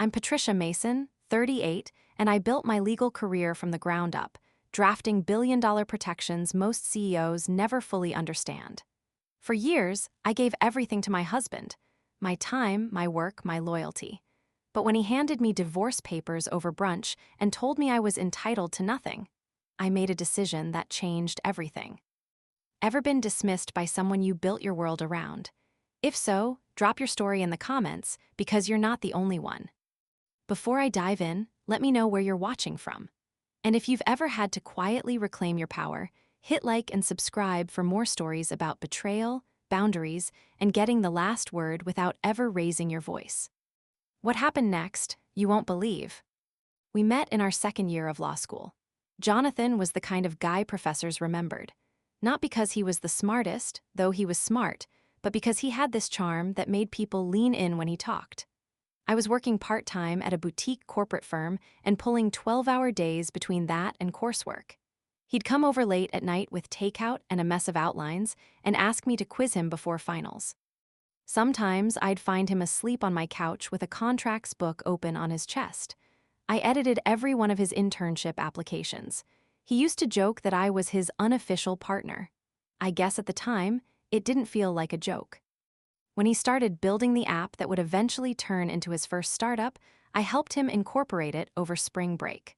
I'm Patricia Mason, 38, and I built my legal career from the ground up, drafting billion-dollar protections most CEOs never fully understand. For years, I gave everything to my husband: my time, my work, my loyalty. But when he handed me divorce papers over brunch and told me I was entitled to nothing, I made a decision that changed everything. Ever been dismissed by someone you built your world around? If so, drop your story in the comments, because you're not the only one. Before I dive in, let me know where you're watching from. And if you've ever had to quietly reclaim your power, hit like and subscribe for more stories about betrayal, boundaries, and getting the last word without ever raising your voice. What happened next, you won't believe. We met in our second year of law school. Jonathan was the kind of guy professors remembered. Not because he was the smartest, though he was smart, but because he had this charm that made people lean in when he talked. I was working part-time at a boutique corporate firm and pulling 12-hour days between that and coursework. He'd come over late at night with takeout and a mess of outlines and ask me to quiz him before finals. Sometimes I'd find him asleep on my couch with a contracts book open on his chest. I edited every one of his internship applications. He used to joke that I was his unofficial partner. I guess at the time, it didn't feel like a joke. When he started building the app that would eventually turn into his first startup, I helped him incorporate it over spring break.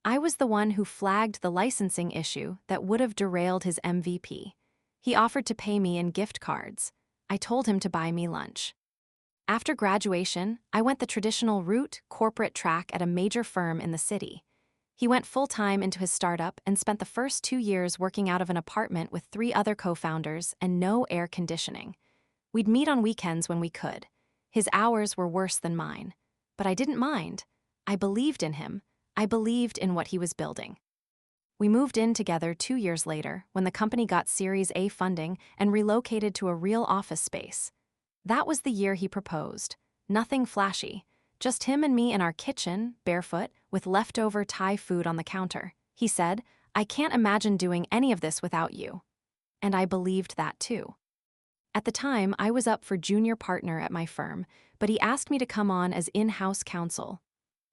I was the one who flagged the licensing issue that would have derailed his MVP. He offered to pay me in gift cards. I told him to buy me lunch. After graduation, I went the traditional route, corporate track at a major firm in the city. He went full-time into his startup and spent the first 2 years working out of an apartment with 3 other co-founders and no air conditioning. We'd meet on weekends when we could. His hours were worse than mine. But I didn't mind. I believed in him. I believed in what he was building. We moved in together 2 years later when the company got Series A funding and relocated to a real office space. That was the year he proposed. Nothing flashy. Just him and me in our kitchen, barefoot, with leftover Thai food on the counter. He said, "I can't imagine doing any of this without you." And I believed that too. At the time, I was up for junior partner at my firm, but he asked me to come on as in-house counsel.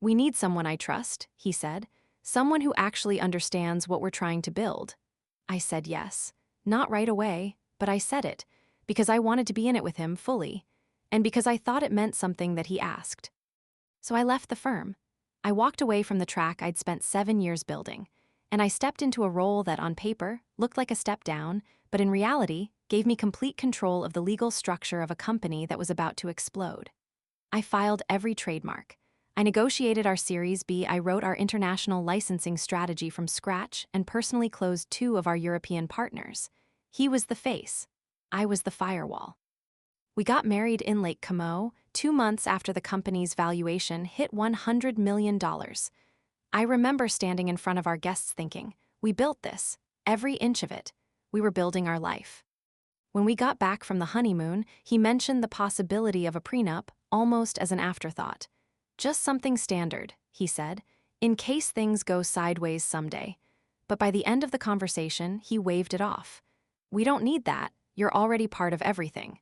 "We need someone I trust," he said, "someone who actually understands what we're trying to build." I said yes. Not right away, but I said it, because I wanted to be in it with him fully, and because I thought it meant something that he asked. So I left the firm. I walked away from the track I'd spent 7 years building, and I stepped into a role that on paper looked like a step down, but in reality gave me complete control of the legal structure of a company that was about to explode. I filed every trademark. I negotiated our Series B, I wrote our international licensing strategy from scratch, and personally closed 2 of our European partners. He was the face. I was the firewall. We got married in Lake Como 2 months after the company's valuation hit $100 million. I remember standing in front of our guests thinking, we built this, every inch of it. We were building our life. When we got back from the honeymoon, he mentioned the possibility of a prenup almost as an afterthought. "Just something standard," he said, "in case things go sideways someday." But by the end of the conversation, he waved it off. "We don't need that. You're already part of everything."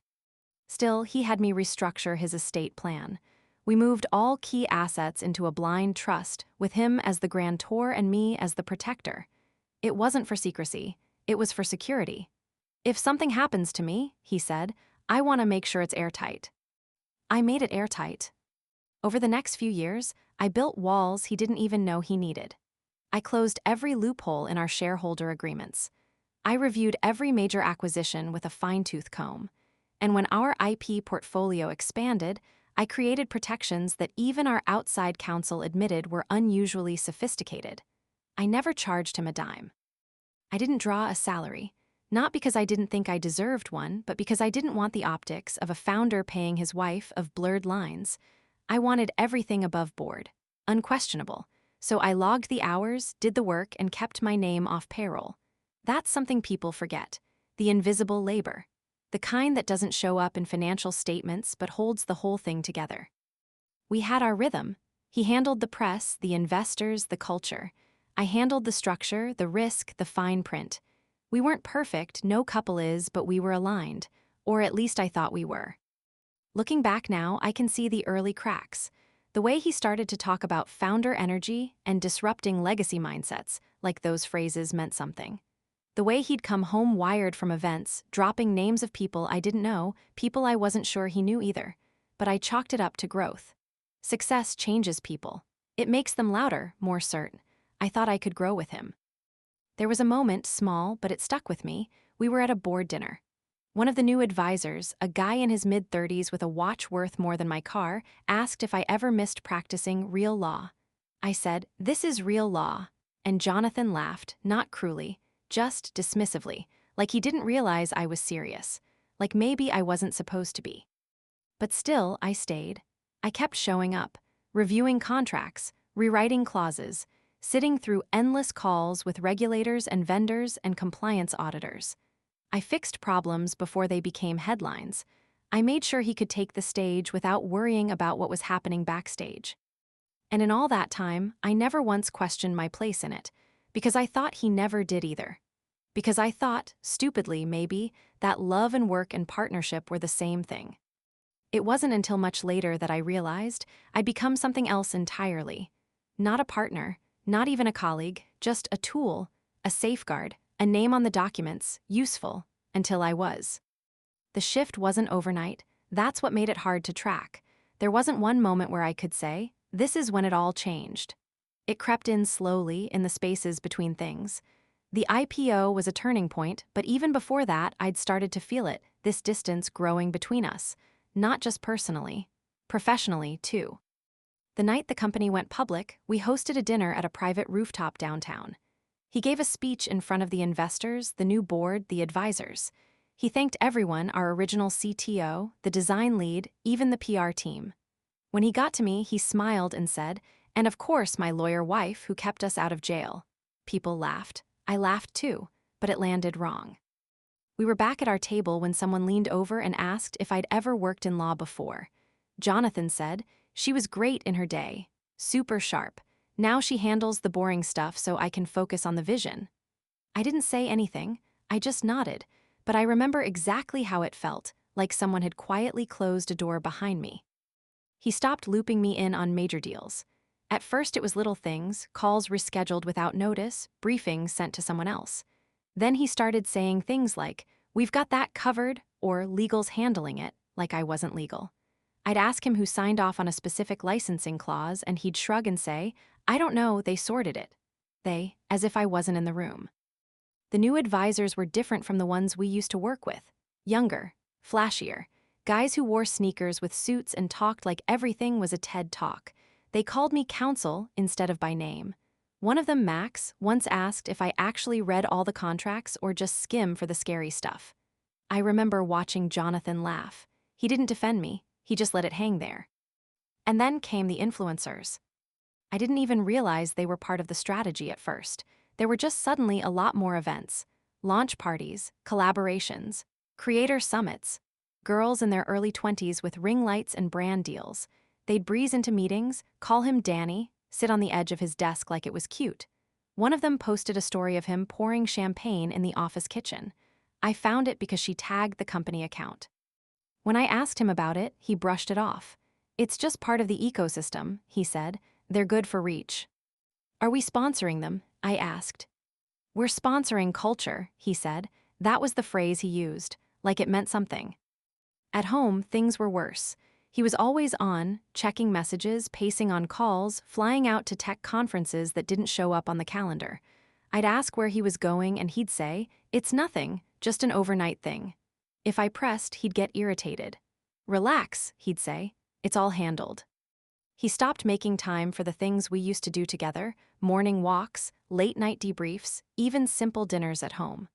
Still, he had me restructure his estate plan. We moved all key assets into a blind trust, with him as the grantor and me as the protector. It wasn't for secrecy. It was for security. "If something happens to me," he said, "I want to make sure it's airtight." I made it airtight. Over the next few years, I built walls he didn't even know he needed. I closed every loophole in our shareholder agreements. I reviewed every major acquisition with a fine-tooth comb. And when our IP portfolio expanded, I created protections that even our outside counsel admitted were unusually sophisticated. I never charged him a dime. I didn't draw a salary. Not because I didn't think I deserved one, but because I didn't want the optics of a founder paying his wife of blurred lines. I wanted everything above board, unquestionable. So I logged the hours, did the work, and kept my name off payroll. That's something people forget. The invisible labor. The kind that doesn't show up in financial statements but holds the whole thing together. We had our rhythm. He handled the press, the investors, the culture. I handled the structure, the risk, the fine print. We weren't perfect, no couple is, but we were aligned. Or at least I thought we were. Looking back now, I can see the early cracks. The way he started to talk about founder energy and disrupting legacy mindsets, like those phrases meant something. The way he'd come home wired from events, dropping names of people I didn't know, people I wasn't sure he knew either. But I chalked it up to growth. Success changes people. It makes them louder, more certain. I thought I could grow with him. There was a moment, small, but it stuck with me. We were at a board dinner. One of the new advisors, a guy in his mid-30s with a watch worth more than my car, asked if I ever missed practicing real law. I said, "This is real law." And Jonathan laughed, not cruelly, just dismissively, like he didn't realize I was serious, like maybe I wasn't supposed to be. But still, I stayed. I kept showing up, reviewing contracts, rewriting clauses, sitting through endless calls with regulators and vendors and compliance auditors. I fixed problems before they became headlines. I made sure he could take the stage without worrying about what was happening backstage. And in all that time, I never once questioned my place in it, because I thought he never did either. Because I thought, stupidly maybe, that love and work and partnership were the same thing. It wasn't until much later that I realized I'd become something else entirely. Not a partner, not even a colleague, just a tool, a safeguard, a name on the documents, useful, until I was. The shift wasn't overnight. That's what made it hard to track. There wasn't one moment where I could say, this is when it all changed. It crept in slowly in the spaces between things. The IPO was a turning point, but even before that, I'd started to feel it, this distance growing between us. Not just personally, professionally, too. The night the company went public, we hosted a dinner at a private rooftop downtown. He gave a speech in front of the investors, the new board, the advisors. He thanked everyone, our original CTO, the design lead, even the PR team. When he got to me, he smiled and said, "And of course my lawyer wife who kept us out of jail." People laughed. I laughed too, but it landed wrong. We were back at our table when someone leaned over and asked if I'd ever worked in law before. Jonathan said, "She was great in her day, super sharp. Now she handles the boring stuff so I can focus on the vision." I didn't say anything, I just nodded, but I remember exactly how it felt, like someone had quietly closed a door behind me. He stopped looping me in on major deals. At first it was little things, calls rescheduled without notice, briefings sent to someone else. Then he started saying things like, "We've got that covered," or "Legal's handling it," like I wasn't legal. I'd ask him who signed off on a specific licensing clause, and he'd shrug and say, "I don't know, they sorted it." They, as if I wasn't in the room. The new advisors were different from the ones we used to work with. Younger, flashier, guys who wore sneakers with suits and talked like everything was a TED Talk. They called me counsel instead of by name. One of them, Max, once asked if I actually read all the contracts or just skim for the scary stuff. I remember watching Jonathan laugh. He didn't defend me, he just let it hang there. And then came the influencers. I didn't even realize they were part of the strategy at first. There were just suddenly a lot more events. Launch parties, collaborations, creator summits. Girls in their early 20s with ring lights and brand deals. They'd breeze into meetings, call him Danny, sit on the edge of his desk like it was cute. One of them posted a story of him pouring champagne in the office kitchen. I found it because she tagged the company account. When I asked him about it, he brushed it off. "It's just part of the ecosystem," he said. "They're good for reach." "Are we sponsoring them?" I asked. "We're sponsoring culture," he said. That was the phrase he used, like it meant something. At home, things were worse. He was always on, checking messages, pacing on calls, flying out to tech conferences that didn't show up on the calendar. I'd ask where he was going and he'd say, "It's nothing, just an overnight thing." If I pressed, he'd get irritated. "Relax," he'd say. "It's all handled." He stopped making time for the things we used to do together, morning walks, late-night debriefs, even simple dinners at home.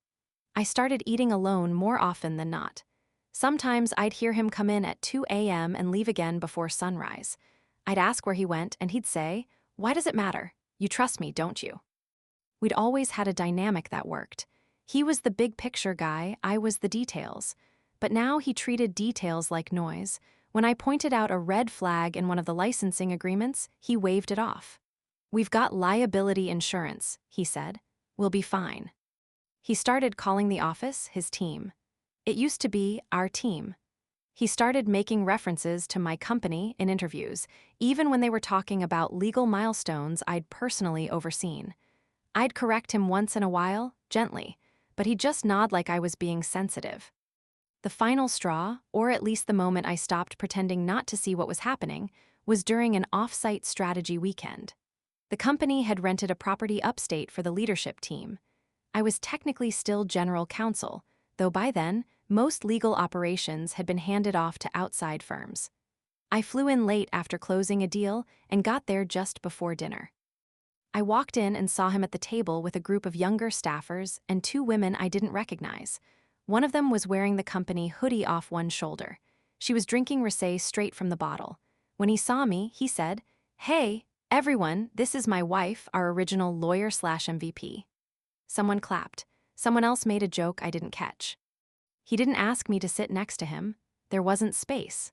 I started eating alone more often than not. Sometimes I'd hear him come in at 2 a.m. and leave again before sunrise. I'd ask where he went, and he'd say, "Why does it matter? You trust me, don't you?" We'd always had a dynamic that worked. He was the big picture guy, I was the details. But now he treated details like noise. When I pointed out a red flag in one of the licensing agreements, he waved it off. "We've got liability insurance," he said. "We'll be fine." He started calling the office his team. It used to be our team. He started making references to my company in interviews, even when they were talking about legal milestones I'd personally overseen. I'd correct him once in a while, gently, but he'd just nod like I was being sensitive. The final straw, or at least the moment I stopped pretending not to see what was happening, was during an off-site strategy weekend. The company had rented a property upstate for the leadership team. I was technically still general counsel, though by then, most legal operations had been handed off to outside firms. I flew in late after closing a deal and got there just before dinner. I walked in and saw him at the table with a group of younger staffers and two women I didn't recognize. One of them was wearing the company hoodie off one shoulder. She was drinking rosé straight from the bottle. When he saw me, he said, "Hey, everyone, this is my wife, our original lawyer/MVP." Someone clapped. Someone else made a joke I didn't catch. He didn't ask me to sit next to him. There wasn't space.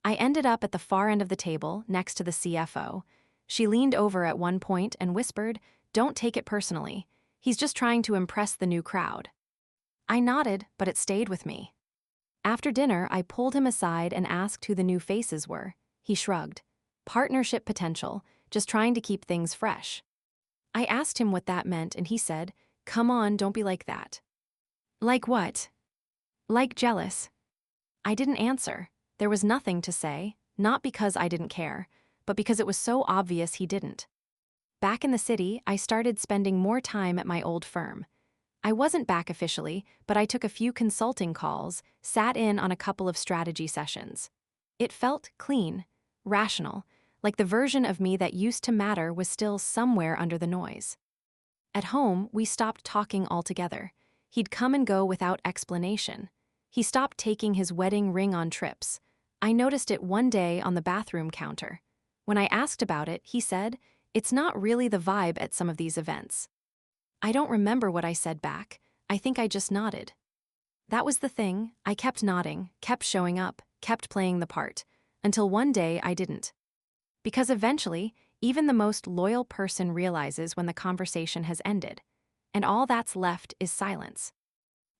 I ended up at the far end of the table, next to the CFO. She leaned over at one point and whispered, "Don't take it personally. He's just trying to impress the new crowd." I nodded, but it stayed with me. After dinner, I pulled him aside and asked who the new faces were. He shrugged. Partnership potential, just trying to keep things fresh. I asked him what that meant, and he said, "Come on, don't be like that." Like what? Like jealous. I didn't answer. There was nothing to say, not because I didn't care, but because it was so obvious he didn't. Back in the city, I started spending more time at my old firm. I wasn't back officially, but I took a few consulting calls, sat in on a couple of strategy sessions. It felt clean, rational, like the version of me that used to matter was still somewhere under the noise. At home, we stopped talking altogether. He'd come and go without explanation. He stopped taking his wedding ring on trips. I noticed it one day on the bathroom counter. When I asked about it, he said, "It's not really the vibe at some of these events." I don't remember what I said back. I think I just nodded. That was the thing. I kept nodding, kept showing up, kept playing the part, until one day I didn't. Because eventually, even the most loyal person realizes when the conversation has ended, and all that's left is silence.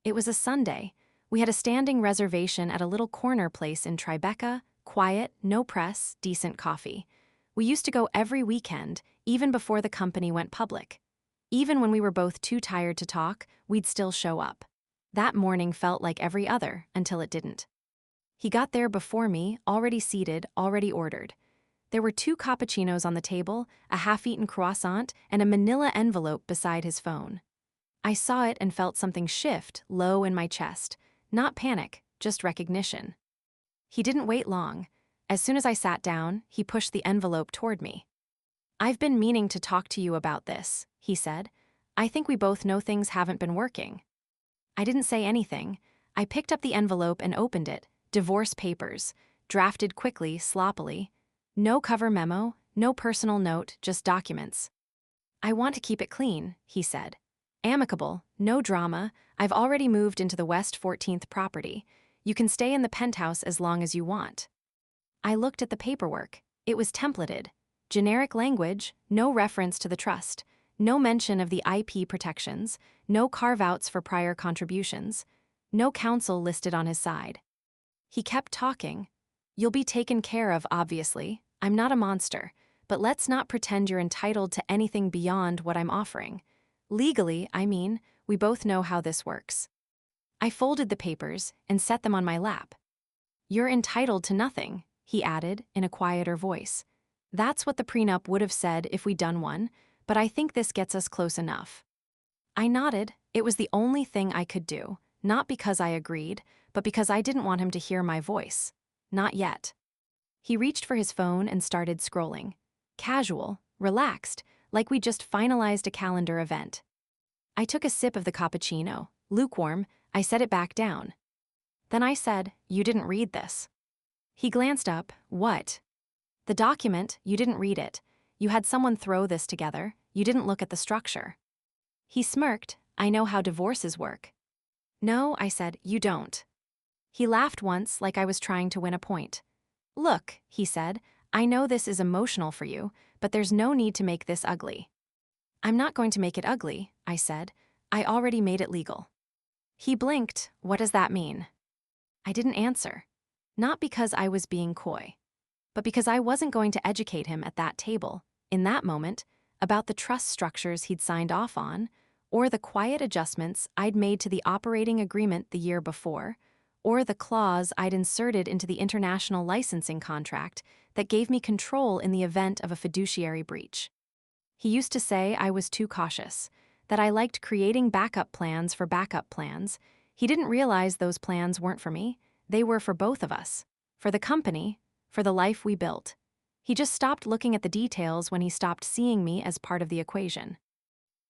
It was a Sunday. We had a standing reservation at a little corner place in Tribeca, quiet, no press, decent coffee. We used to go every weekend, even before the company went public. Even when we were both too tired to talk, we'd still show up. That morning felt like every other, until it didn't. He got there before me, already seated, already ordered. There were 2 cappuccinos on the table, a half-eaten croissant, and a manila envelope beside his phone. I saw it and felt something shift low in my chest. Not panic, just recognition. He didn't wait long. As soon as I sat down, he pushed the envelope toward me. "I've been meaning to talk to you about this," he said. "I think we both know things haven't been working." I didn't say anything. I picked up the envelope and opened it. Divorce papers, drafted quickly, sloppily. No cover memo, no personal note, just documents. "I want to keep it clean," he said. "Amicable, no drama. I've already moved into the West 14th property. You can stay in the penthouse as long as you want." I looked at the paperwork. It was templated. Generic language, no reference to the trust, no mention of the IP protections, no carve-outs for prior contributions, no counsel listed on his side. He kept talking. "You'll be taken care of, obviously. I'm not a monster, but let's not pretend you're entitled to anything beyond what I'm offering. Legally, I mean, we both know how this works." I folded the papers and set them on my lap. "You're entitled to nothing," he added in a quieter voice. "That's what the prenup would have said if we'd done one, but I think this gets us close enough." I nodded. It was the only thing I could do, not because I agreed, but because I didn't want him to hear my voice. Not yet. He reached for his phone and started scrolling. Casual, relaxed, like we just finalized a calendar event. I took a sip of the cappuccino. Lukewarm, I set it back down. Then I said, "You didn't read this." He glanced up. "What?" "The document, you didn't read it. You had someone throw this together. You didn't look at the structure." He smirked. "I know how divorces work." "No," I said, "you don't." He laughed once like I was trying to win a point. "Look," he said, "I know this is emotional for you, but there's no need to make this ugly." "I'm not going to make it ugly," I said. "I already made it legal." He blinked. "What does that mean?" I didn't answer. Not because I was being coy, but because I wasn't going to educate him at that table, in that moment, about the trust structures he'd signed off on, or the quiet adjustments I'd made to the operating agreement the year before, or the clause I'd inserted into the international licensing contract that gave me control in the event of a fiduciary breach. He used to say I was too cautious, that I liked creating backup plans for backup plans. He didn't realize those plans weren't for me, they were for both of us, for the company, for the life we built. He just stopped looking at the details when he stopped seeing me as part of the equation.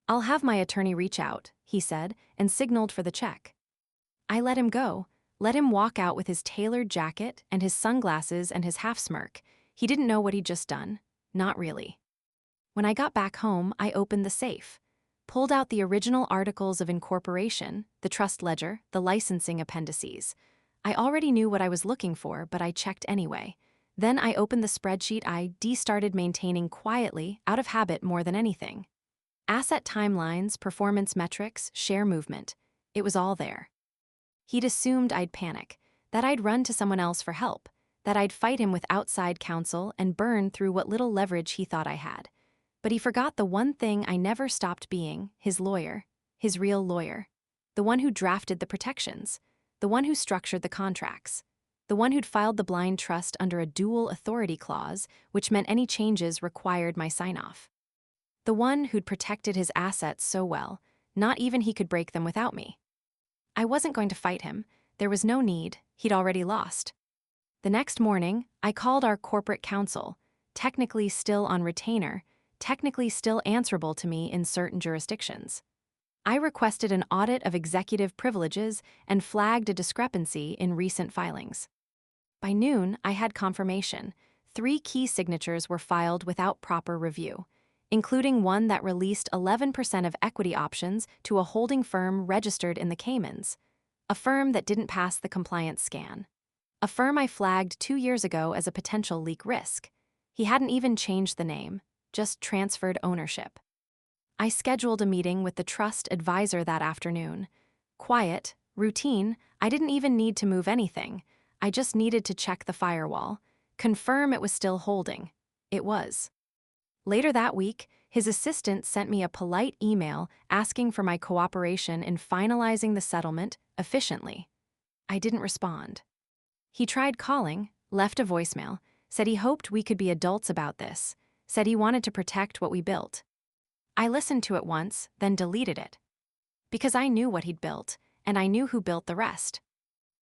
"I'll have my attorney reach out," he said, and signaled for the check. I let him go, let him walk out with his tailored jacket and his sunglasses and his half-smirk. He didn't know what he'd just done. Not really. When I got back home, I opened the safe, pulled out the original articles of incorporation, the trust ledger, the licensing appendices. I already knew what I was looking for, but I checked anyway. Then I opened the spreadsheet I started maintaining quietly, out of habit more than anything. Asset timelines, performance metrics, share movement. It was all there. He'd assumed I'd panic, that I'd run to someone else for help, that I'd fight him with outside counsel and burn through what little leverage he thought I had. But he forgot the one thing I never stopped being, his lawyer, his real lawyer. The one who drafted the protections, the one who structured the contracts, the one who'd filed the blind trust under a dual authority clause, which meant any changes required my sign-off. The one who'd protected his assets so well, not even he could break them without me. I wasn't going to fight him. There was no need. He'd already lost. The next morning, I called our corporate counsel, technically still on retainer, technically still answerable to me in certain jurisdictions. I requested an audit of executive privileges and flagged a discrepancy in recent filings. By noon, I had confirmation. 3 key signatures were filed without proper review, including one that released 11% of equity options to a holding firm registered in the Caymans, a firm that didn't pass the compliance scan, a firm I flagged 2 years ago as a potential leak risk. He hadn't even changed the name, just transferred ownership. I scheduled a meeting with the trust advisor that afternoon. Quiet, routine, I didn't even need to move anything. I just needed to check the firewall, confirm it was still holding. It was. Later that week, his assistant sent me a polite email asking for my cooperation in finalizing the settlement efficiently. I didn't respond. He tried calling, left a voicemail, said he hoped we could be adults about this, said he wanted to protect what we built. I listened to it once, then deleted it. Because I knew what he'd built, and I knew who built the rest.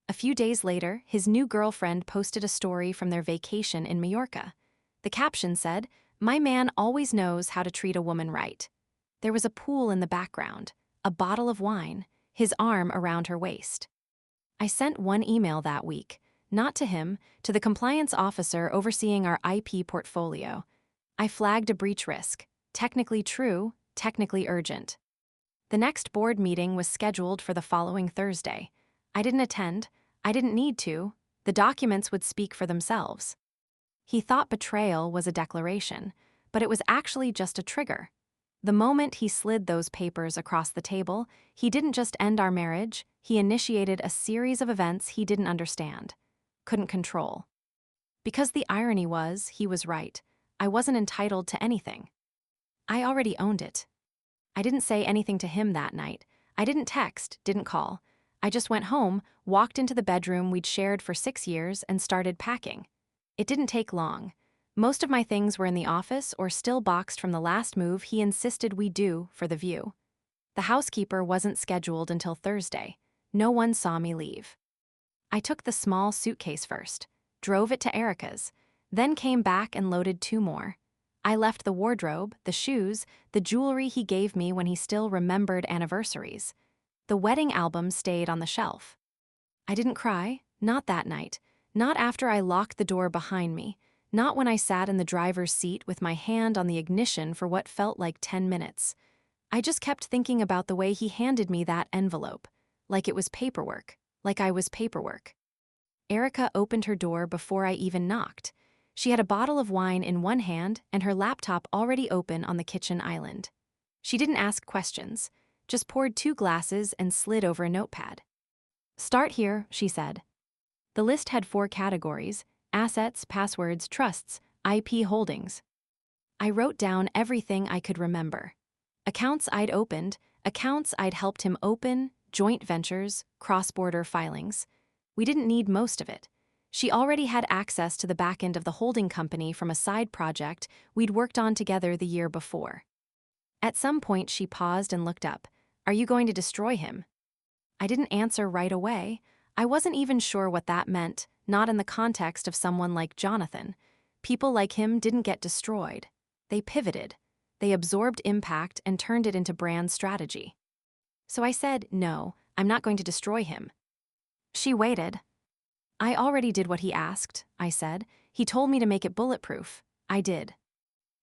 A few days later, his new girlfriend posted a story from their vacation in Majorca. The caption said, "My man always knows how to treat a woman right." There was a pool in the background, a bottle of wine, his arm around her waist. I sent one email that week, not to him, to the compliance officer overseeing our IP portfolio. I flagged a breach risk, technically true, technically urgent. The next board meeting was scheduled for the following Thursday. I didn't attend. I didn't need to. The documents would speak for themselves. He thought betrayal was a declaration, but it was actually just a trigger. The moment he slid those papers across the table, he didn't just end our marriage, he initiated a series of events he didn't understand, couldn't control. Because the irony was, he was right. I wasn't entitled to anything. I already owned it. I didn't say anything to him that night. I didn't text, didn't call. I just went home, walked into the bedroom we'd shared for 6 years, and started packing. It didn't take long. Most of my things were in the office or still boxed from the last move he insisted we do for the view. The housekeeper wasn't scheduled until Thursday. No one saw me leave. I took the small suitcase first, drove it to Erica's, then came back and loaded 2 more. I left the wardrobe, the shoes, the jewelry he gave me when he still remembered anniversaries. The wedding album stayed on the shelf. I didn't cry, not that night, not after I locked the door behind me, not when I sat in the driver's seat with my hand on the ignition for what felt like 10 minutes. I just kept thinking about the way he handed me that envelope, like it was paperwork, like I was paperwork. Erica opened her door before I even knocked. She had a bottle of wine in one hand and her laptop already open on the kitchen island. She didn't ask questions, just poured 2 glasses and slid over a notepad. "Start here," she said. The list had 4 categories: assets, passwords, trusts, IP holdings. I wrote down everything I could remember. Accounts I'd opened, accounts I'd helped him open, joint ventures, cross-border filings. We didn't need most of it. She already had access to the back end of the holding company from a side project we'd worked on together the year before. At some point, she paused and looked up. "Are you going to destroy him?" I didn't answer right away. I wasn't even sure what that meant, not in the context of someone like Jonathan. People like him didn't get destroyed. They pivoted. They absorbed impact and turned it into brand strategy. So I said, "No, I'm not going to destroy him." She waited. "I already did what he asked," I said. "He told me to make it bulletproof." I did.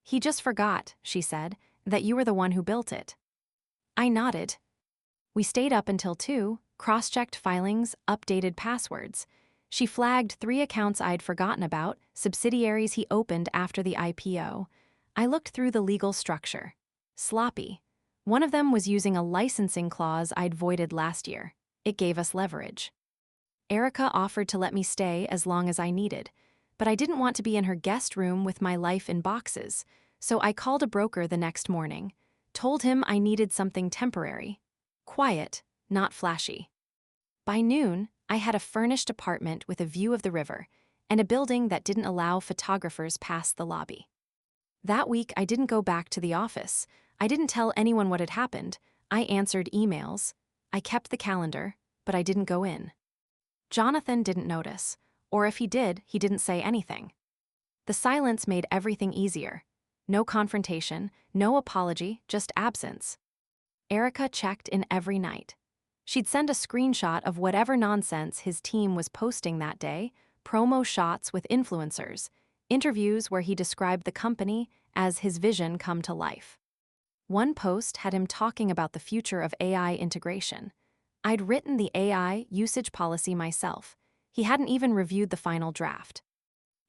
"He just forgot," she said, "that you were the one who built it." I nodded. We stayed up until 2, cross-checked filings, updated passwords. She flagged 3 accounts I'd forgotten about, subsidiaries he opened after the IPO. I looked through the legal structure. Sloppy. One of them was using a licensing clause I'd voided last year. It gave us leverage. Erica offered to let me stay as long as I needed, but I didn't want to be in her guest room with my life in boxes, so I called a broker the next morning, told him I needed something temporary. Quiet, not flashy. By noon, I had a furnished apartment with a view of the river and a building that didn't allow photographers past the lobby. That week, I didn't go back to the office. I didn't tell anyone what had happened. I answered emails. I kept the calendar, but I didn't go in. Jonathan didn't notice, or if he did, he didn't say anything. The silence made everything easier. No confrontation, no apology, just absence. Erica checked in every night. She'd send a screenshot of whatever nonsense his team was posting that day, promo shots with influencers, interviews where he described the company as his vision come to life. One post had him talking about the future of AI integration. I'd written the AI usage policy myself. He hadn't even reviewed the final draft.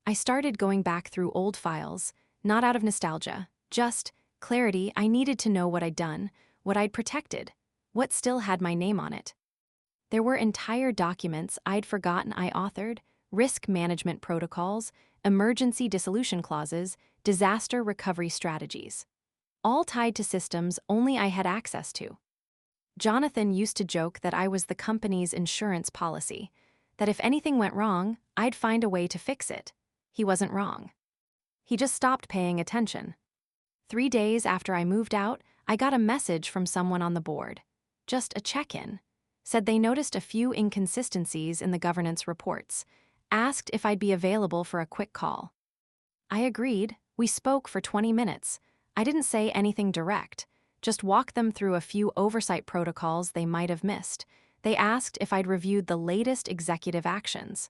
I started going back through old files, not out of nostalgia, just clarity. I needed to know what I'd done, what I'd protected, what still had my name on it. There were entire documents I'd forgotten I authored, risk management protocols, emergency dissolution clauses, disaster recovery strategies, all tied to systems only I had access to. Jonathan used to joke that I was the company's insurance policy, that if anything went wrong, I'd find a way to fix it. He wasn't wrong. He just stopped paying attention. 3 days after I moved out, I got a message from someone on the board. Just a check-in. Said they noticed a few inconsistencies in the governance reports. Asked if I'd be available for a quick call. I agreed. We spoke for 20 minutes. I didn't say anything direct, just walked them through a few oversight protocols they might have missed. They asked if I'd reviewed the latest executive actions.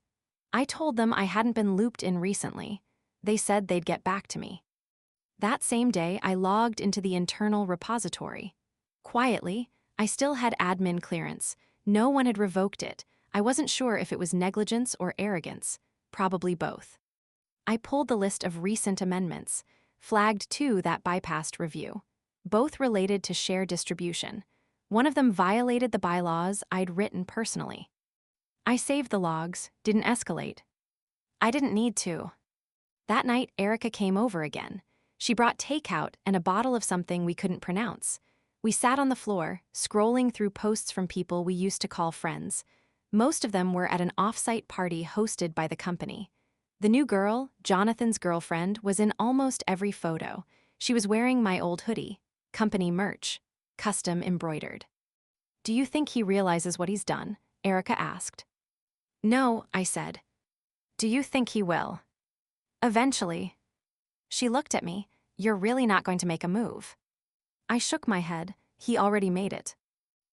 I told them I hadn't been looped in recently. They said they'd get back to me. That same day, I logged into the internal repository. Quietly, I still had admin clearance. No one had revoked it. I wasn't sure if it was negligence or arrogance, probably both. I pulled the list of recent amendments, flagged 2 that bypassed review. Both related to share distribution. One of them violated the bylaws I'd written personally. I saved the logs, didn't escalate. I didn't need to. That night, Erica came over again. She brought takeout and a bottle of something we couldn't pronounce. We sat on the floor, scrolling through posts from people we used to call friends. Most of them were at an off-site party hosted by the company. The new girl, Jonathan's girlfriend, was in almost every photo. She was wearing my old hoodie, company merch, custom embroidered. "Do you think he realizes what he's done?" Erica asked. "No," I said. "Do you think he will?" "Eventually." She looked at me. "You're really not going to make a move?" I shook my head. He already made it.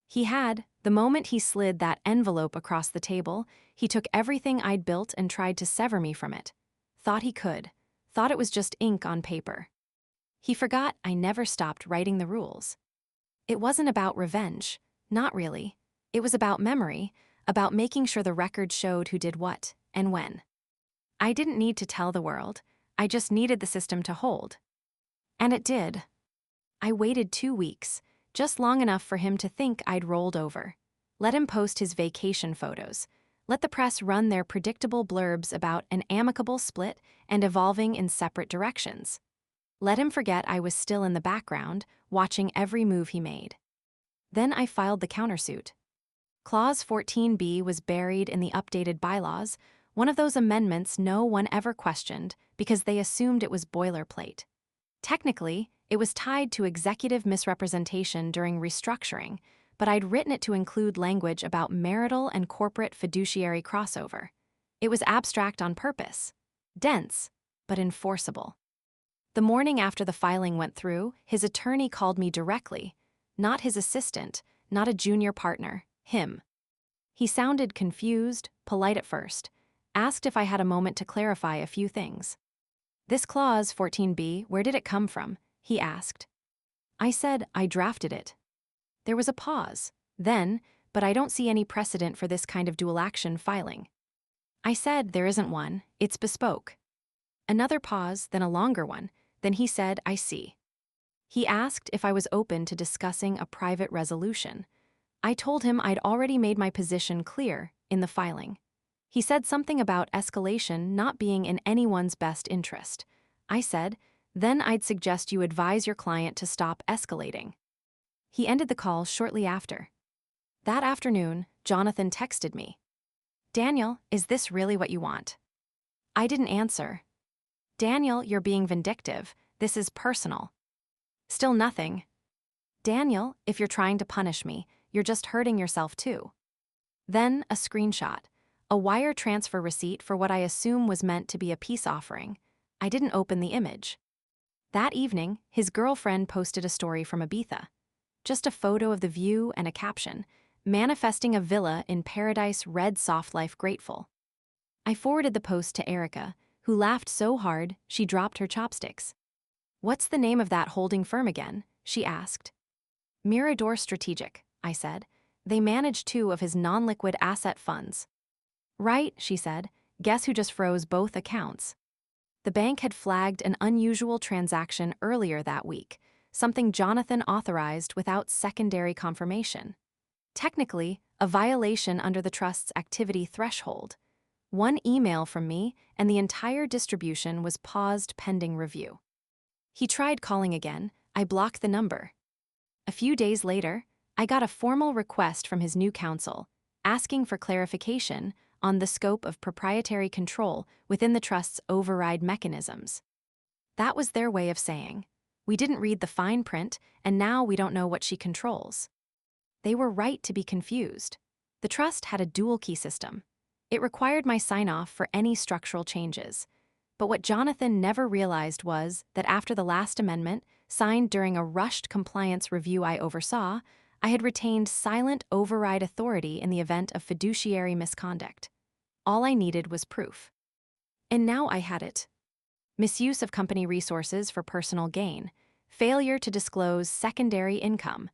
He had. The moment he slid that envelope across the table, he took everything I'd built and tried to sever me from it. Thought he could. Thought it was just ink on paper. He forgot I never stopped writing the rules. It wasn't about revenge. Not really. It was about memory, about making sure the record showed who did what and when. I didn't need to tell the world. I just needed the system to hold. And it did. I waited 2 weeks, just long enough for him to think I'd rolled over. Let him post his vacation photos. Let the press run their predictable blurbs about an amicable split and evolving in separate directions. Let him forget I was still in the background, watching every move he made. Then I filed the countersuit. Clause 14b was buried in the updated bylaws, one of those amendments no one ever questioned because they assumed it was boilerplate. Technically, it was tied to executive misrepresentation during restructuring, but I'd written it to include language about marital and corporate fiduciary crossover. It was abstract on purpose, dense, but enforceable. The morning after the filing went through, his attorney called me directly, not his assistant, not a junior partner, him. He sounded confused, polite at first, asked if I had a moment to clarify a few things. "This clause, 14b, where did it come from?" he asked. I said I drafted it. There was a pause. Then, "But I don't see any precedent for this kind of dual action filing." I said there isn't one, it's bespoke. Another pause, then a longer one. Then he said, "I see." He asked if I was open to discussing a private resolution. I told him I'd already made my position clear in the filing. He said something about escalation not being in anyone's best interest. I said, "Then I'd suggest you advise your client to stop escalating." He ended the call shortly after. That afternoon, Jonathan texted me. "Daniel, is this really what you want?" I didn't answer. "Daniel, you're being vindictive. This is personal." Still nothing. "Daniel, if you're trying to punish me, you're just hurting yourself too." Then a screenshot, a wire transfer receipt for what I assume was meant to be a peace offering. I didn't open the image. That evening, his girlfriend posted a story from Ibiza. Just a photo of the view and a caption, "Manifesting a villa in paradise, red soft life grateful." I forwarded the post to Erica, who laughed so hard she dropped her chopsticks. "What's the name of that holding firm again?" she asked. "Mirador Strategic," I said. "They manage 2 of his non-liquid asset funds." "Right," she said. "Guess who just froze both accounts?" The bank had flagged an unusual transaction earlier that week, something Jonathan authorized without secondary confirmation. Technically, a violation under the trust's activity threshold. One email from me, and the entire distribution was paused pending review. He tried calling again. I blocked the number. A few days later, I got a formal request from his new counsel, asking for clarification on the scope of proprietary control within the trust's override mechanisms. That was their way of saying, "We didn't read the fine print, and now we don't know what she controls." They were right to be confused. The trust had a dual key system. It required my sign-off for any structural changes. But what Jonathan never realized was that after the last amendment, signed during a rushed compliance review I oversaw, I had retained silent override authority in the event of fiduciary misconduct. All I needed was proof. And now I had it. Misuse of company resources for personal gain, failure to disclose secondary income,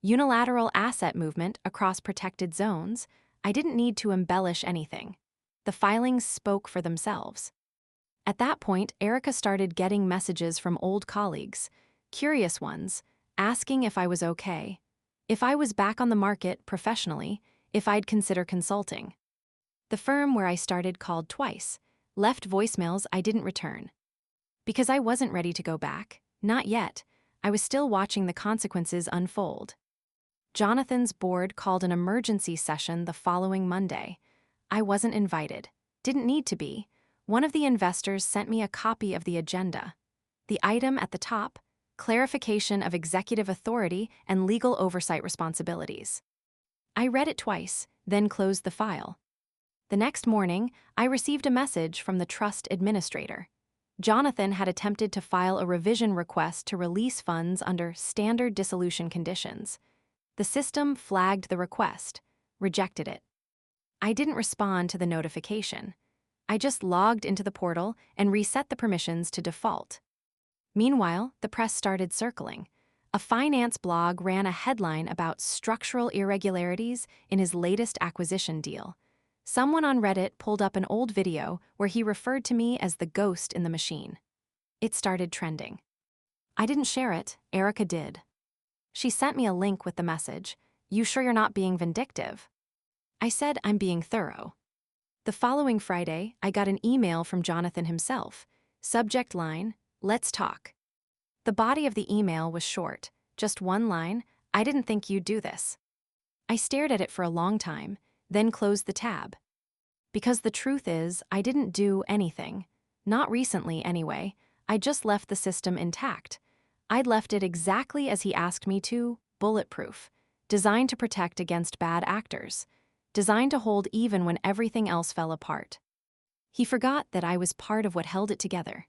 unilateral asset movement across protected zones. I didn't need to embellish anything. The filings spoke for themselves. At that point, Erica started getting messages from old colleagues, curious ones, asking if I was okay, if I was back on the market professionally, if I'd consider consulting. The firm where I started called twice, left voicemails I didn't return. Because I wasn't ready to go back, not yet. I was still watching the consequences unfold. Jonathan's board called an emergency session the following Monday. I wasn't invited, didn't need to be. One of the investors sent me a copy of the agenda. The item at the top, clarification of executive authority and legal oversight responsibilities. I read it twice, then closed the file. The next morning, I received a message from the trust administrator. Jonathan had attempted to file a revision request to release funds under standard dissolution conditions. The system flagged the request, rejected it. I didn't respond to the notification. I just logged into the portal and reset the permissions to default. Meanwhile, the press started circling. A finance blog ran a headline about structural irregularities in his latest acquisition deal. Someone on Reddit pulled up an old video where he referred to me as the ghost in the machine. It started trending. I didn't share it, Erica did. She sent me a link with the message, "You sure you're not being vindictive?" I said I'm being thorough. The following Friday, I got an email from Jonathan himself. Subject line, "Let's talk." The body of the email was short, just one line, "I didn't think you'd do this." I stared at it for a long time, then closed the tab. Because the truth is, I didn't do anything. Not recently, anyway. I just left the system intact. I'd left it exactly as he asked me to, bulletproof, designed to protect against bad actors, designed to hold even when everything else fell apart. He forgot that I was part of what held it together.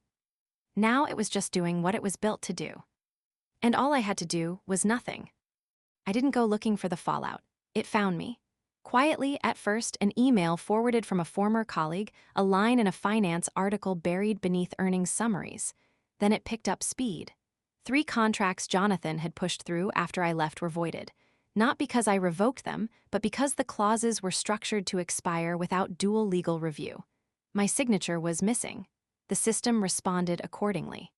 Now it was just doing what it was built to do. And all I had to do was nothing. I didn't go looking for the fallout. It found me. Quietly, at first, an email forwarded from a former colleague, a line in a finance article buried beneath earnings summaries. Then it picked up speed. 3 contracts Jonathan had pushed through after I left were voided. Not because I revoked them, but because the clauses were structured to expire without dual legal review. My signature was missing. The system responded accordingly.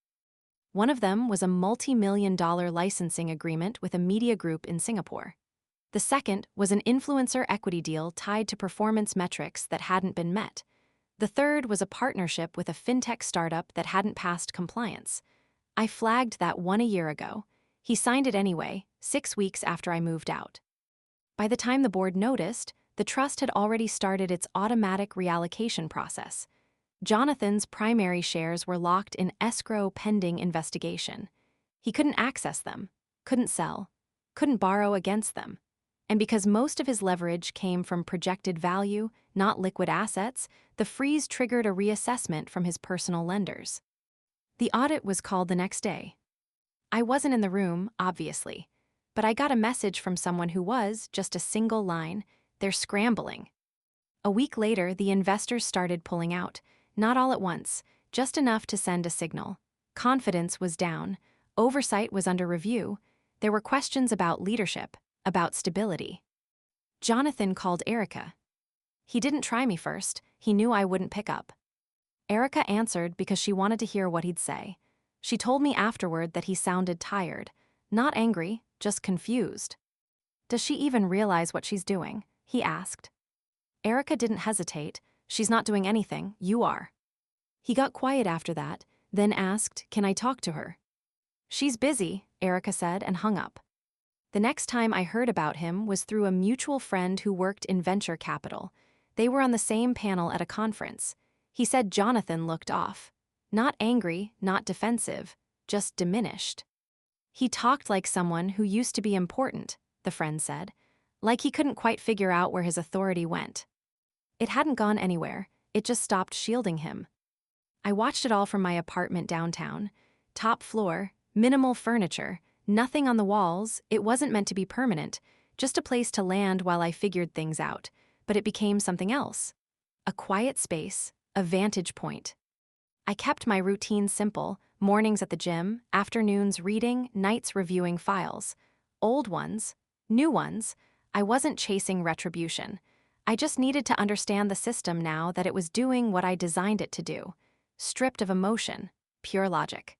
One of them was a multi-million-dollar licensing agreement with a media group in Singapore. The second was an influencer equity deal tied to performance metrics that hadn't been met. The third was a partnership with a fintech startup that hadn't passed compliance. I flagged that one a year ago. He signed it anyway, 6 weeks after I moved out. By the time the board noticed, the trust had already started its automatic reallocation process. Jonathan's primary shares were locked in escrow pending investigation. He couldn't access them, couldn't sell, couldn't borrow against them. And because most of his leverage came from projected value, not liquid assets, the freeze triggered a reassessment from his personal lenders. The audit was called the next day. I wasn't in the room, obviously, but I got a message from someone who was, just a single line, "They're scrambling." A week later, the investors started pulling out, not all at once, just enough to send a signal. Confidence was down, oversight was under review, there were questions about leadership, about stability. Jonathan called Erica. He didn't try me first, he knew I wouldn't pick up. Erica answered because she wanted to hear what he'd say. She told me afterward that he sounded tired, not angry, just confused. "Does she even realize what she's doing?" he asked. Erica didn't hesitate. "She's not doing anything, you are." He got quiet after that, then asked, "Can I talk to her?" "She's busy," Erica said and hung up. The next time I heard about him was through a mutual friend who worked in venture capital. They were on the same panel at a conference. He said Jonathan looked off. Not angry, not defensive, just diminished. "He talked like someone who used to be important," the friend said. "Like he couldn't quite figure out where his authority went." It hadn't gone anywhere, it just stopped shielding him. I watched it all from my apartment downtown. Top floor, minimal furniture, nothing on the walls. It wasn't meant to be permanent, just a place to land while I figured things out, but it became something else. A quiet space, a vantage point. I kept my routine simple, mornings at the gym, afternoons reading, nights reviewing files. Old ones, new ones. I wasn't chasing retribution. I just needed to understand the system now that it was doing what I designed it to do. Stripped of emotion, pure logic.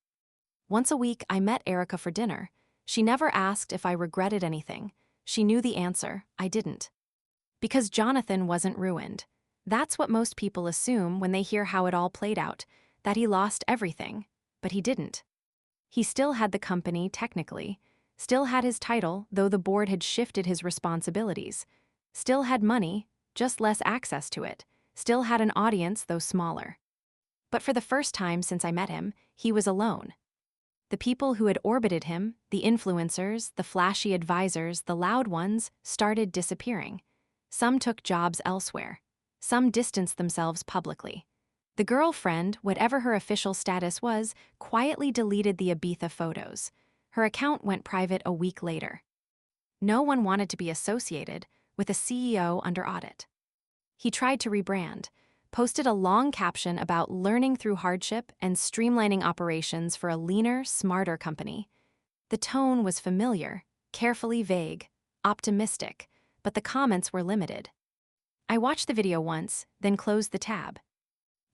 Once a week, I met Erica for dinner. She never asked if I regretted anything. She knew the answer, I didn't. Because Jonathan wasn't ruined. That's what most people assume when they hear how it all played out, that he lost everything, but he didn't. He still had the company, technically, still had his title, though the board had shifted his responsibilities, still had money, just less access to it, still had an audience, though smaller. But for the first time since I met him, he was alone. The people who had orbited him, the influencers, the flashy advisors, the loud ones, started disappearing. Some took jobs elsewhere. Some distanced themselves publicly. The girlfriend, whatever her official status was, quietly deleted the Ibiza photos. Her account went private a week later. No one wanted to be associated with a CEO under audit. He tried to rebrand, posted a long caption about learning through hardship and streamlining operations for a leaner, smarter company. The tone was familiar, carefully vague, optimistic, but the comments were limited. I watched the video once, then closed the tab.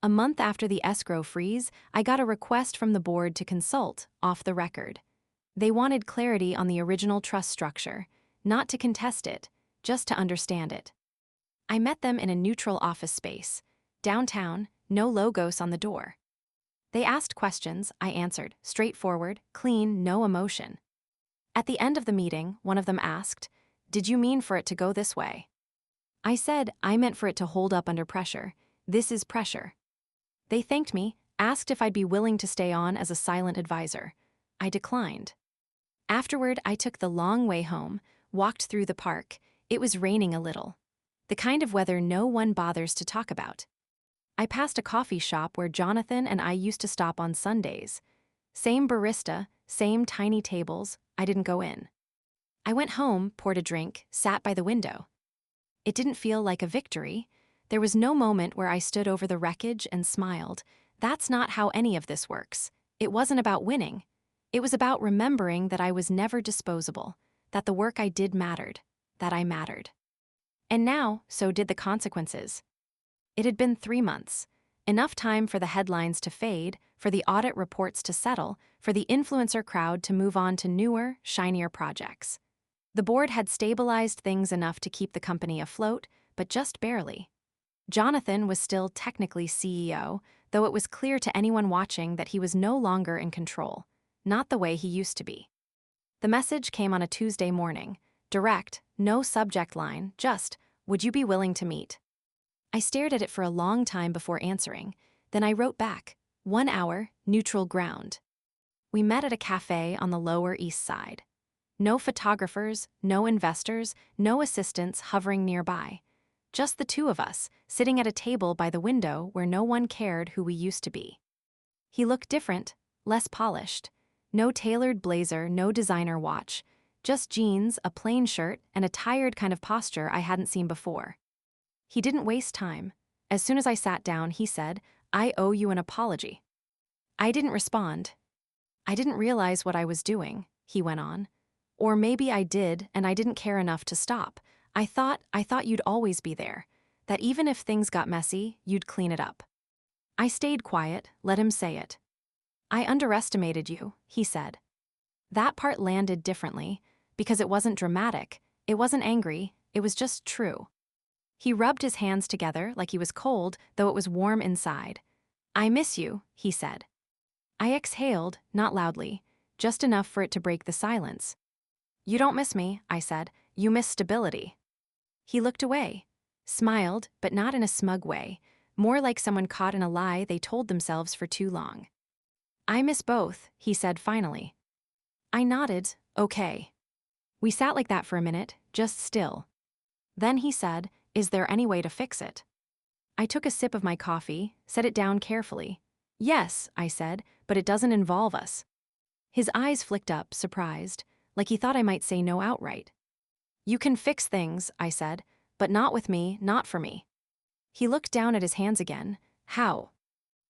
A month after the escrow freeze, I got a request from the board to consult, off the record. They wanted clarity on the original trust structure, not to contest it, just to understand it. I met them in a neutral office space. Downtown, no logos on the door. They asked questions, I answered, straightforward, clean, no emotion. At the end of the meeting, one of them asked, "Did you mean for it to go this way?" I said, "I meant for it to hold up under pressure. This is pressure." They thanked me, asked if I'd be willing to stay on as a silent advisor. I declined. Afterward, I took the long way home, walked through the park. It was raining a little. The kind of weather no one bothers to talk about. I passed a coffee shop where Jonathan and I used to stop on Sundays. Same barista, same tiny tables. I didn't go in. I went home, poured a drink, sat by the window. It didn't feel like a victory. There was no moment where I stood over the wreckage and smiled. That's not how any of this works. It wasn't about winning. It was about remembering that I was never disposable, that the work I did mattered, that I mattered. And now, so did the consequences. It had been 3 months. Enough time for the headlines to fade, for the audit reports to settle, for the influencer crowd to move on to newer, shinier projects. The board had stabilized things enough to keep the company afloat, but just barely. Jonathan was still technically CEO, though it was clear to anyone watching that he was no longer in control, not the way he used to be. The message came on a Tuesday morning, direct, no subject line, just, "Would you be willing to meet?" I stared at it for a long time before answering. Then I wrote back, 1 hour, neutral ground. We met at a cafe on the Lower East Side. No photographers, no investors, no assistants hovering nearby. Just the two of us, sitting at a table by the window where no one cared who we used to be. He looked different, less polished. No tailored blazer, no designer watch. Just jeans, a plain shirt, and a tired kind of posture I hadn't seen before. He didn't waste time. As soon as I sat down, he said, "I owe you an apology." I didn't respond. "I didn't realize what I was doing," he went on. "Or maybe I did, and I didn't care enough to stop. I thought you'd always be there. That even if things got messy, you'd clean it up." I stayed quiet, let him say it. "I underestimated you," he said. That part landed differently, because it wasn't dramatic, it wasn't angry, it was just true. He rubbed his hands together like he was cold, though it was warm inside. "I miss you," he said. I exhaled, not loudly, just enough for it to break the silence. "You don't miss me," I said. "You miss stability." He looked away, smiled, but not in a smug way, more like someone caught in a lie they told themselves for too long. "I miss both," he said finally. I nodded, "Okay." We sat like that for a minute, just still. Then he said, "Is there any way to fix it?" I took a sip of my coffee, set it down carefully. "Yes," I said, "but it doesn't involve us." His eyes flicked up, surprised, like he thought I might say no outright. "You can fix things," I said, "but not with me, not for me." He looked down at his hands again. "How?"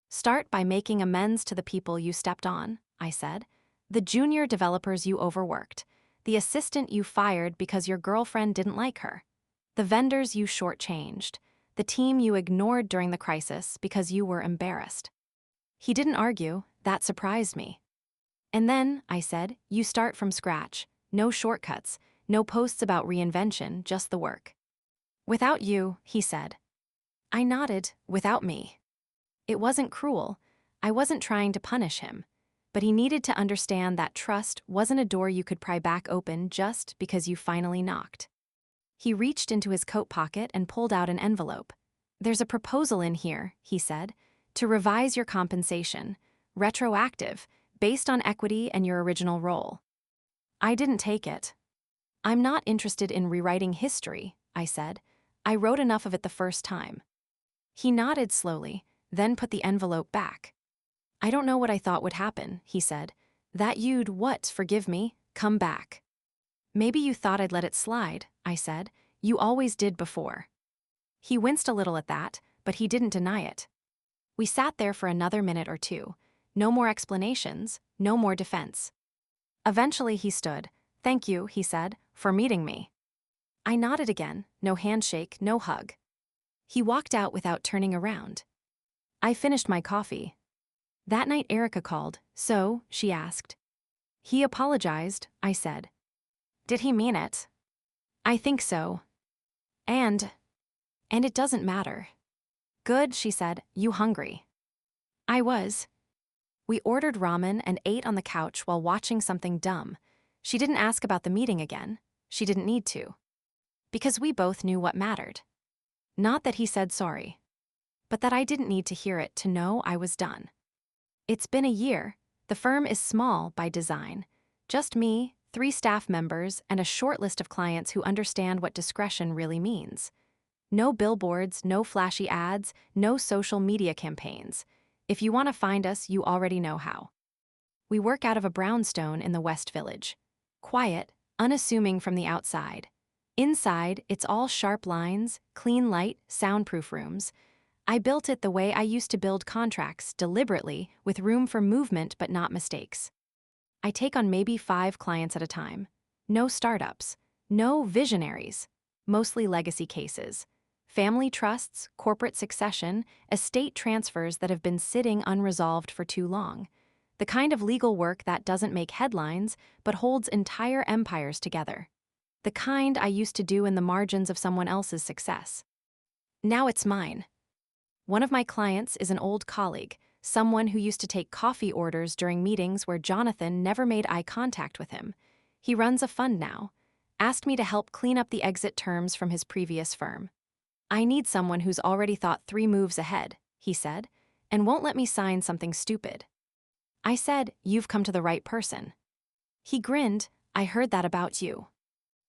"Start by making amends to the people you stepped on," I said. "The junior developers you overworked. The assistant you fired because your girlfriend didn't like her. The vendors you shortchanged. The team you ignored during the crisis because you were embarrassed." He didn't argue, that surprised me. "And then," I said, "you start from scratch. No shortcuts, no posts about reinvention, just the work." "Without you," he said. I nodded, "Without me." It wasn't cruel. I wasn't trying to punish him. But he needed to understand that trust wasn't a door you could pry back open just because you finally knocked. He reached into his coat pocket and pulled out an envelope. "There's a proposal in here," he said, "to revise your compensation, retroactive, based on equity and your original role." I didn't take it. "I'm not interested in rewriting history," I said. "I wrote enough of it the first time." He nodded slowly, then put the envelope back. "I don't know what I thought would happen," he said. "That you'd, forgive me, come back." "Maybe you thought I'd let it slide," I said. "You always did before." He winced a little at that, but he didn't deny it. We sat there for another minute or two. No more explanations, no more defense. Eventually he stood. "Thank you," he said, "for meeting me." I nodded again, no handshake, no hug. He walked out without turning around. I finished my coffee. That night Erica called. "So?" she asked. "He apologized," I said. "Did he mean it?" "I think so." "And And it doesn't matter. Good, she said. You hungry? I was. We ordered ramen and ate on the couch while watching something dumb. She didn't ask about the meeting again. She didn't need to. Because we both knew what mattered. Not that he said sorry, but that I didn't need to hear it to know I was done. It's been a year. The firm is small by design. Just me, 3 staff members, and a short list of clients who understand what discretion really means. No billboards, no flashy ads, no social media campaigns. If you want to find us, you already know how. We work out of a brownstone in the West Village. Quiet, unassuming from the outside. Inside, it's all sharp lines, clean light, soundproof rooms. I built it the way I used to build contracts, deliberately, with room for movement but not mistakes. I take on maybe 5 clients at a time. No startups. No visionaries. Mostly legacy cases. Family trusts, corporate succession, estate transfers that have been sitting unresolved for too long. The kind of legal work that doesn't make headlines, but holds entire empires together. The kind I used to do in the margins of someone else's success. Now it's mine. One of my clients is an old colleague, someone who used to take coffee orders during meetings where Jonathan never made eye contact with him. He runs a fund now. Asked me to help clean up the exit terms from his previous firm. I need someone who's already thought 3 moves ahead, he said, and won't let me sign something stupid. I said, you've come to the right person. He grinned, I heard that about you.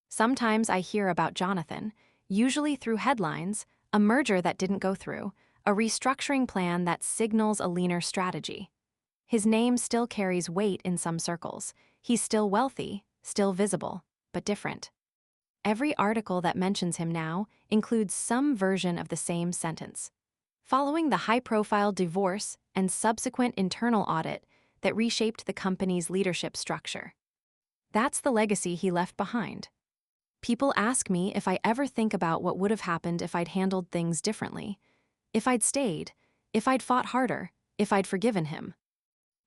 Sometimes I hear about Jonathan, usually through headlines, a merger that didn't go through, a restructuring plan that signals a leaner strategy. His name still carries weight in some circles. He's still wealthy, still visible, but different. Every article that mentions him now includes some version of the same sentence. Following the high-profile divorce and subsequent internal audit that reshaped the company's leadership structure. That's the legacy he left behind. People ask me if I ever think about what would have happened if I'd handled things differently, if I'd stayed, if I'd fought harder, if I'd forgiven him.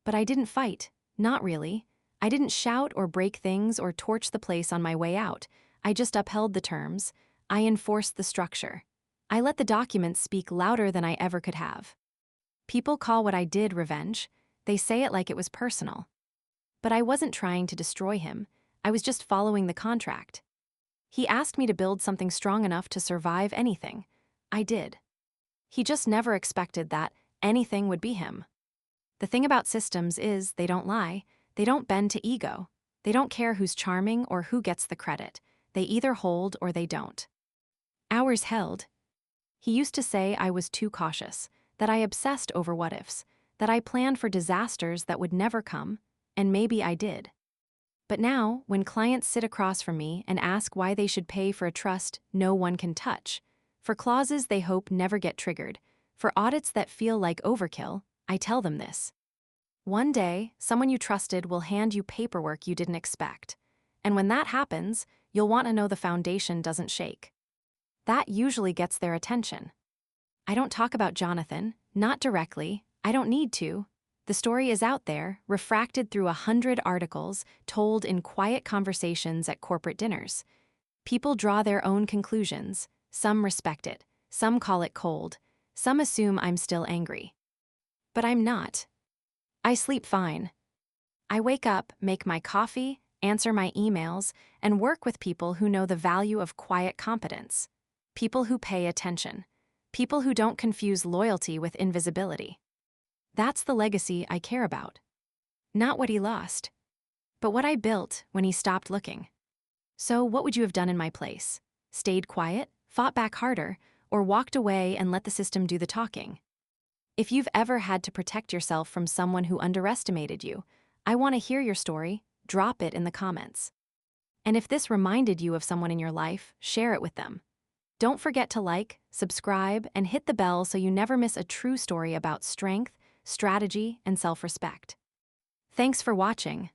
But I didn't fight, not really. I didn't shout or break things or torch the place on my way out. I just upheld the terms. I enforced the structure. I let the documents speak louder than I ever could have. People call what I did revenge. They say it like it was personal. But I wasn't trying to destroy him. I was just following the contract. He asked me to build something strong enough to survive anything. I did. He just never expected that anything would be him. The thing about systems is they don't lie, they don't bend to ego, they don't care who's charming or who gets the credit. They either hold or they don't. Ours held. He used to say I was too cautious, that I obsessed over what-ifs, that I planned for disasters that would never come, and maybe I did. But now, when clients sit across from me and ask why they should pay for a trust no one can touch, for clauses they hope never get triggered, for audits that feel like overkill, I tell them this. One day, someone you trusted will hand you paperwork you didn't expect. And when that happens, you'll want to know the foundation doesn't shake. That usually gets their attention. I don't talk about Jonathan, not directly, I don't need to. The story is out there, refracted through 100 articles, told in quiet conversations at corporate dinners. People draw their own conclusions, some respect it, some call it cold, some assume I'm still angry. But I'm not. I sleep fine. I wake up, make my coffee, answer my emails, and work with people who know the value of quiet competence. People who pay attention. People who don't confuse loyalty with invisibility. That's the legacy I care about. Not what he lost, but what I built when he stopped looking. So what would you have done in my place? Stayed quiet, fought back harder, or walked away and let the system do the talking? If you've ever had to protect yourself from someone who underestimated you, I want to hear your story. Drop it in the comments. And if this reminded you of someone in your life, share it with them. Don't forget to like, subscribe, and hit the bell so you never miss a true story about strength, strategy, and self-respect. Thanks for watching.